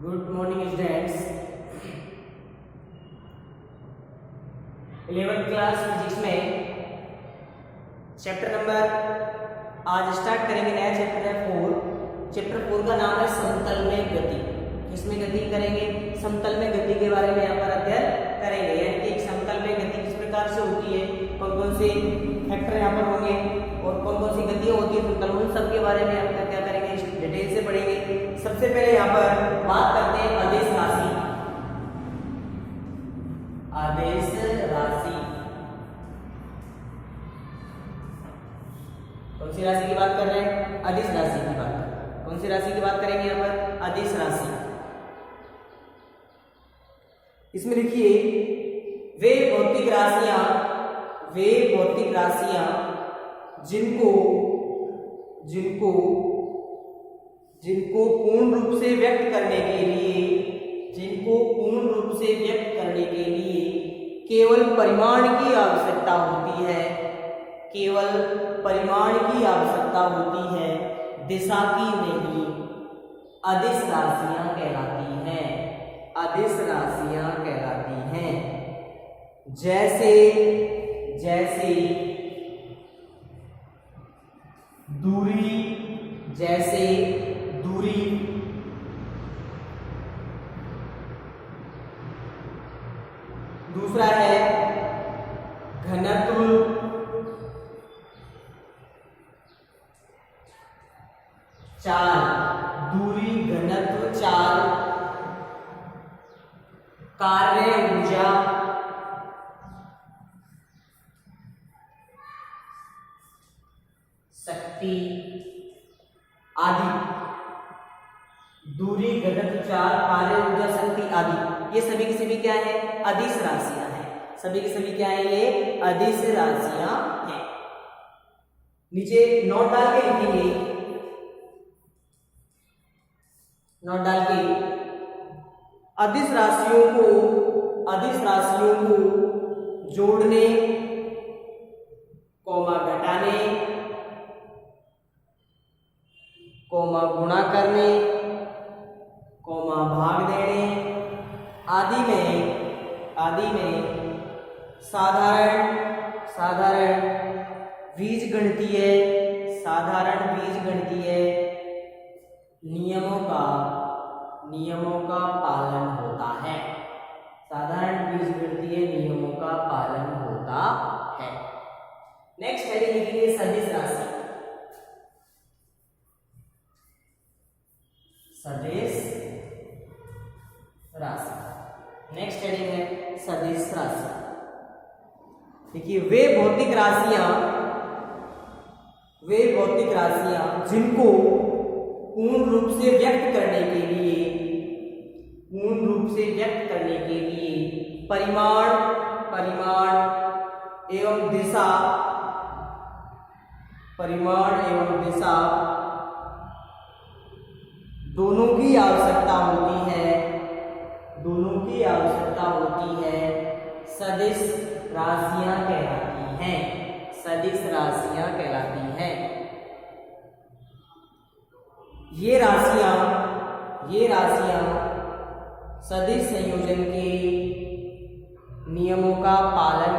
Good morning students. 11th class physics में chapter number आज start करेंगे। नया चैप्टर है 4। चैप्टर 4 का नाम है समतल में गति। किसमें गति करेंगे? समतल में गति के बारे में यहाँ पर अध्ययन करेंगे, यानी कि एक समतल में गति किस प्रकार से होती है, कौन कौन से फैक्टर यहाँ पर होंगे और कौन कौन सी गतियाँ होती है समतल, उन सब के बारे में हम क्या करेंगे, डिटेल से पढ़ेंगे। सबसे पहले यहाँ पर बात करते हैं आदेश राशि। आदेश राशि कौन सी राशि की बात कर रहे हैं? अदिश राशि की बात कर रहे हैं। कौन सी राशि की बात करेंगे यहाँ पर? अदिश राशि। इसमें लिखिए वे भौतिक राशियां जिनको पूर्ण रूप से व्यक्त करने के लिए केवल परिमाण की आवश्यकता होती है, दिशा की नहीं। अदिश राशियां कहलाती हैं। जैसे दूरी, दूसरा है घनत्व, चाल, कार्य ऊर्जा, शक्ति आदि। दूरी, घनत्व, चाल, कार्य ऊर्जा, शक्ति आदि, ये सभी की सभी क्या है? अदिश राशियां हैं। सभी की सभी क्या है? ये अदिश राशियां हैं। नीचे नोट डाल के लिखेंगे, अदिश राशियों को जोड़ने, कॉमा घटाने, कॉमा गुणा करने, कॉमा भाग देने आदि में साधारण बीजगणितीय नियमों का पालन होता है। साधारण बीजगणितीय नियमों का पालन होता है। नेक्स्ट हेडिंग लिखिए सदिश राशि। नेक्स्ट हेडिंग है सदिश राशि। देखिए वे भौतिक राशियां जिनको पूर्ण रूप से व्यक्त करने के लिए परिमाण एवं दिशा दोनों की आवश्यकता होती है, सदिश राशियां कहलाती हैं। ये राशियां सदिश संयोजन के नियमों का पालन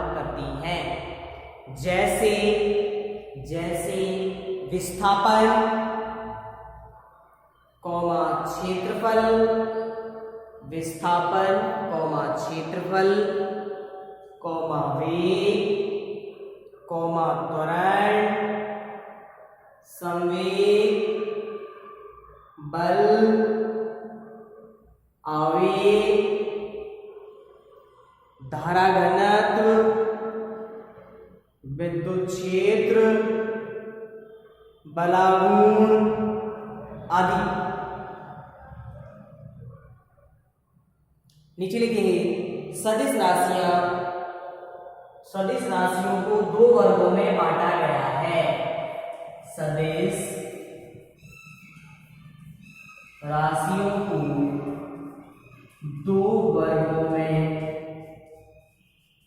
करती हैं। जैसे विस्थापन, क्षेत्रफल, वेग, त्वरण, संवेग, बल, आवेग, धारा घनत्व, विद्युत क्षेत्र, बलागुण आदि। नीचे लिखेंगे सदिश राशियों को दो वर्गों में बांटा गया है। सदिश राशियों को दो वर्गों में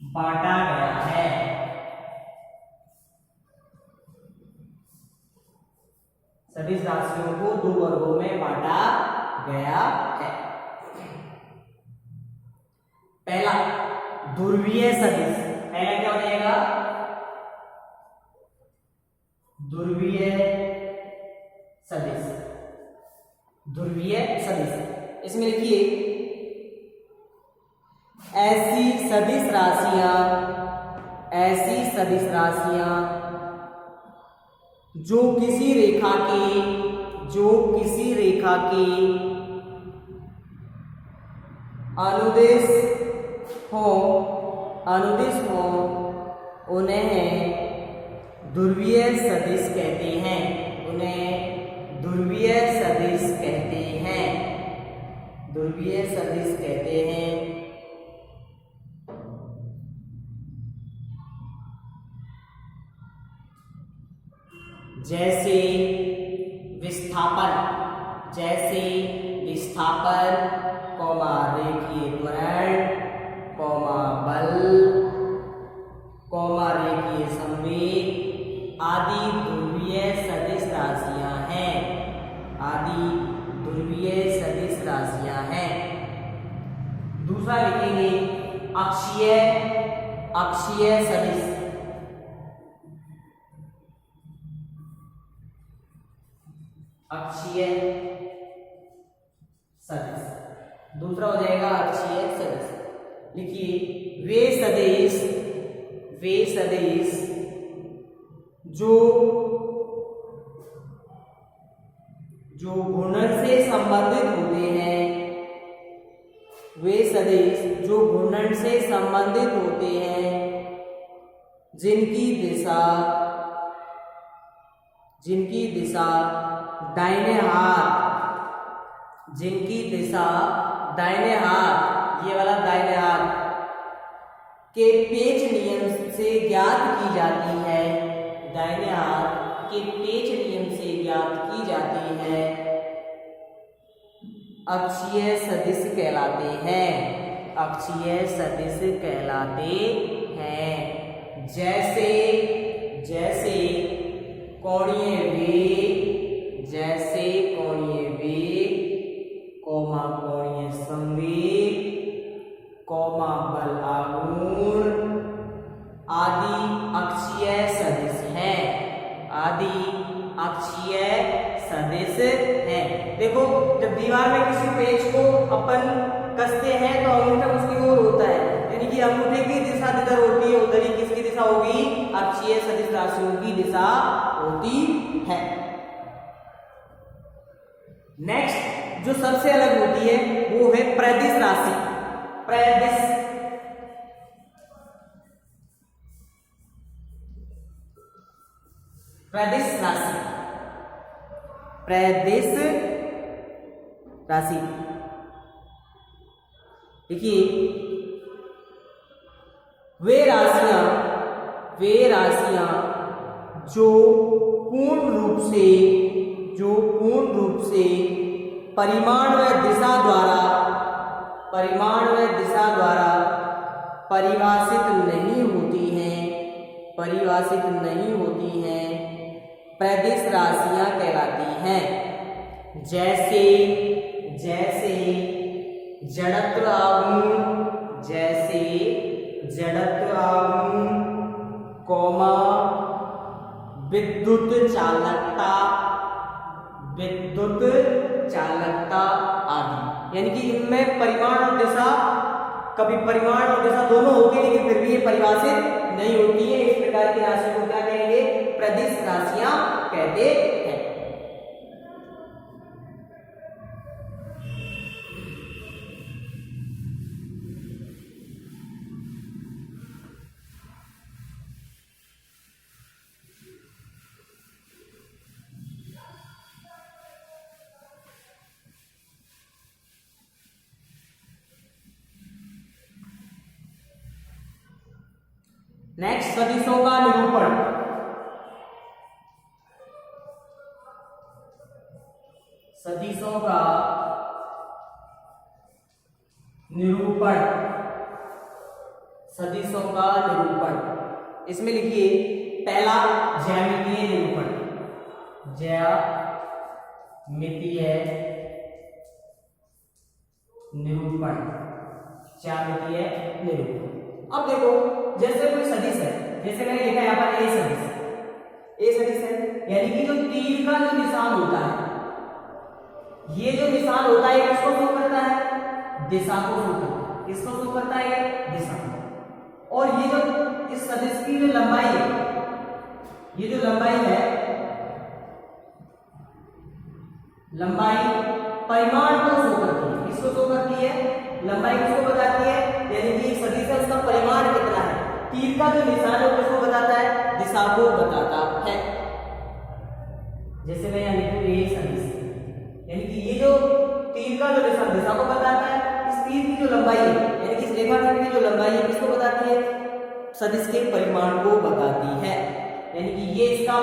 बांटा गया है। सदिश राशियों को दो वर्गों में बांटा गया है। पहला ध्रुवीय सदिश, पहला क्या हो जाएगा? ध्रुवीय सदिश। ध्रुवीय सदिश, इसमें लिखिए ऐसी सदिश राशियां जो किसी रेखा के अनुदिश हो उन्हें ध्रुवीय सदिश कहते हैं। ध्रुवीय सदिश कहते हैं। जैसे विस्थापन, कौमा रेखीय त्वरण, कौमा बल, कौमा रेखीय संवेग आदि ध्रुवीय सदिश राशियां हैं। दूसरा लिखेंगे अक्षीय सदिश। दूसरा हो जाएगा अक्षीय सदिश। लिखिए वे सदिश जो घूर्णन से संबंधित होते हैं, जिनकी दिशा दाहिने हाथ, ये वाला दाहिने हाथ के पेच नियम से ज्ञात की जाती है। दाहिने हाथ के पेच नियम से ज्ञात की जाती है, अक्षीय सदिश कहलाते हैं। जैसे कोणीय वेग, कौमा कोणीय संवेग, कौमा बल आघूर्ण आदि अक्षीय सदिश हैं। देखो, जब दीवार में किसी पेच को अपन कसते हैं तो अंगूठा उसकी ओर होता है, यानी कि अंगूठे की दिशा जिधर होती है उधर ही किसकी दिशा होगी? अक्षीय सदिश राशियों की दिशा होती है। नेक्स्ट जो सबसे अलग होती है वो है प्रदिश राशि। प्रदिश राशि देखिए, वे राशियां जो पूर्ण रूप से परिमाण व दिशा द्वारा परिभाषित नहीं होती हैं, प्रदिश राशियां कहलाती हैं। जैसे जड़त्व आघूर्ण, कौमा विद्युत चालकता आदि। यानी कि इनमें परिमाण और दिशा, कभी परिमाण और दिशा दोनों होती है लेकिन फिर भी ये परिभाषित नहीं होती है। इस प्रकार की राशि को क्या कहेंगे? प्रदिश राशियां कहते हैं। नेक्स्ट, सदिशों का निरूपण। इसमें लिखिए पहला ज्यामितीय निरूपण। ज्यामितीय निरूपण। ज्यामितीय निरूपण। अब देखो जैसे कोई सदिश है, जैसे मैंने लिखा यहाँ पर ए सदिश, ए सदिश है, यानी कि जो तीर का जो निशान होता है, ये जो निशान होता है किसको शो करता है? दिशा को शो करता है। किसको शो करता है? दिशा को। और ये जो इस सदिश की जो लंबाई है, ये जो लंबाई है, लंबाई परिमाण को शो करती है। किसको शो करती है? लंबाई किसको बताती है? यानी कि सदिश है उसका परिमाण कितना है। तीर का जो निशान है किसको बताता है? दिशा को बताता है। जैसे मैं यहाँ लिखूं ए सदिश, यानी कि ये जो तीर का जो निशान दिशा को बताता है, इस तीर की जो लंबाई है, यानी कि इस रेखाखंड की जो लंबाई है किसको बताती है? सदिश के परिमाण को बताती है। यानी कि ये इसका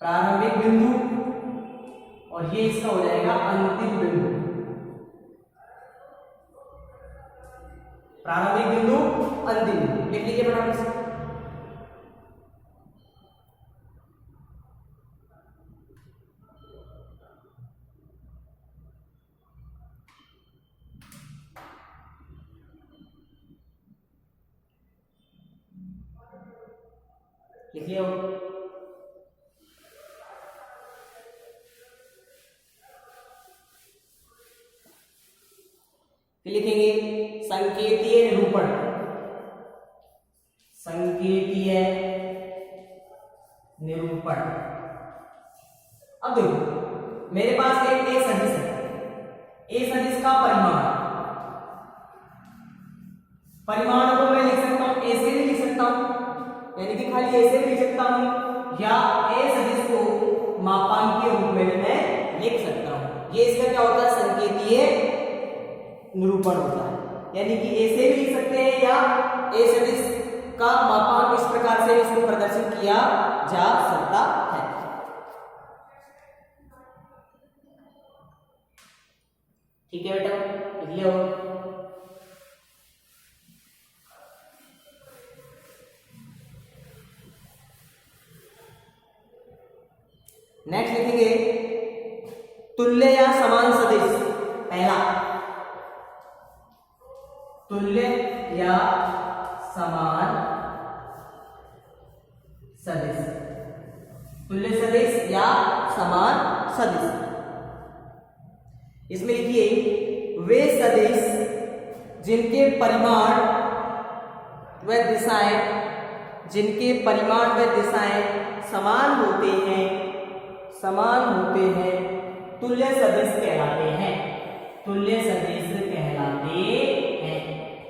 प्रारंभिक बिंदु और ये इसका हो जाएगा अंतिम बिंदु। प्रारंभिक बिंदु, अंतिम बिंदु। लिख लीजिए फटाफट से। लिखिए लिखेंगे संकेतीय निरूपण। संकेतीय निरूपण। अब देखो मेरे पास एक ए सदिश है, ए सदिश का परिमाण को मैं लिख सकता हूं, ए से भी लिख सकता हूं, यानी कि खाली ए से भी लिख सकता हूं, या ए सदिश को मापांक के रूप में मैं लिख सकता हूं। ये इसका क्या होता है? संकेतीय निरूपण होता है। यानी कि ए से भी लिख सकते हैं या ए सदिश का मापांक इस प्रकार से इसको प्रदर्शित किया जा सकता है। ठीक है बेटा, लिख लिया हो। नेक्स्ट लिखेंगे तुल्य या समान सदिश। पहला, तुल्य या समान सदिश। तुल्य सदिश या समान सदिश। इसमें लिखिए वे सदिश जिनके परिमाण व दिशाएं समान होते हैं तुल्य सदिश कहलाते हैं। तुल्य सदिश कहलाते हैं।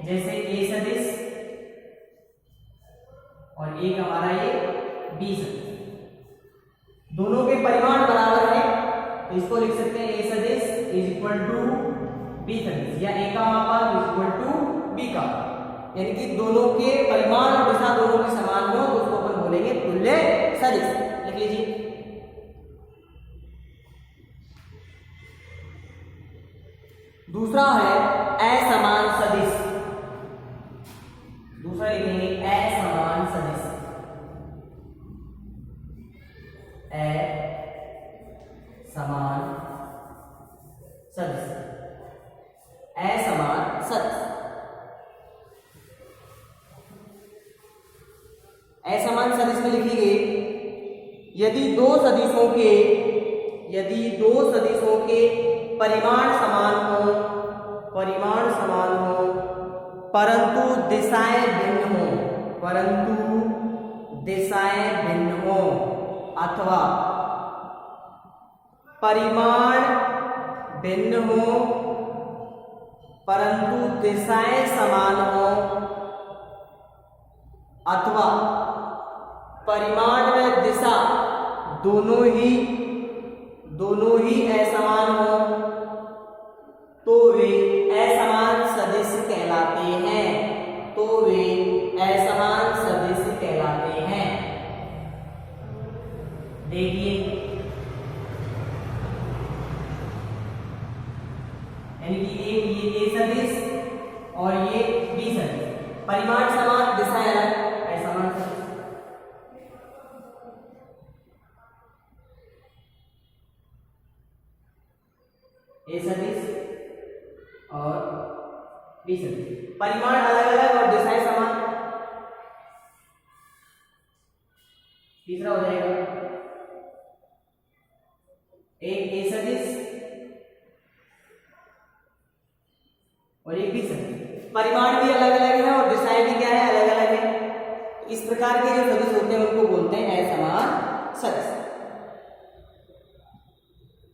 जैसे ए सदिश और एक हमारा ये बी सदिश, दोनों के परिमाण बराबर है, तो इसको लिख सकते हैं ए सदिश इज इक्वल टू बी सदिश, या ए का मापांक इज इक्वल टू बी का, यानी कि दोनों के परिमाण और दिशा दोनों के समान हो तो उसको अपन बोलेंगे तुल्य सदिश। लिख लीजिए। दूसरा है असमान सदिश। दूसरा लिखेंगे असमान सदिश। असमान सदिश। असमान सदिश। असमान सदिश में लिखेंगे यदि दो सदिशों के परिमाण समान हो परंतु दिशाएं भिन्न हो अथवा परिमाण भिन्न हो परंतु दिशाएं समान हो अथवा परिमाण व दिशा दोनों ही असमान हो तो वे असमान सदिश कहलाते हैं। देखिए यानी कि ये ए सदिश और ये बी सदिश, परिमाण समान दिशाएं अलग, असमान सदिश। ए सदिश और बी सदिश। परिमाण अलग अलग और दिशाएं समान। तीसरा हो जाएगा एक ए सदिश और एक बी सदिश। परिमाण भी अलग अलग है और दिशाएं भी क्या है, अलग अलग है। इस प्रकार के जो सदिश होते हैं उनको बोलते हैं असमान सदिश।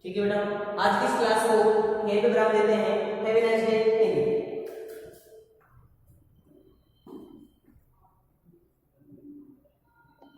ठीक है बेटा, आज की इस क्लास को यहीं पे विराम देते हैं। Have a nice day.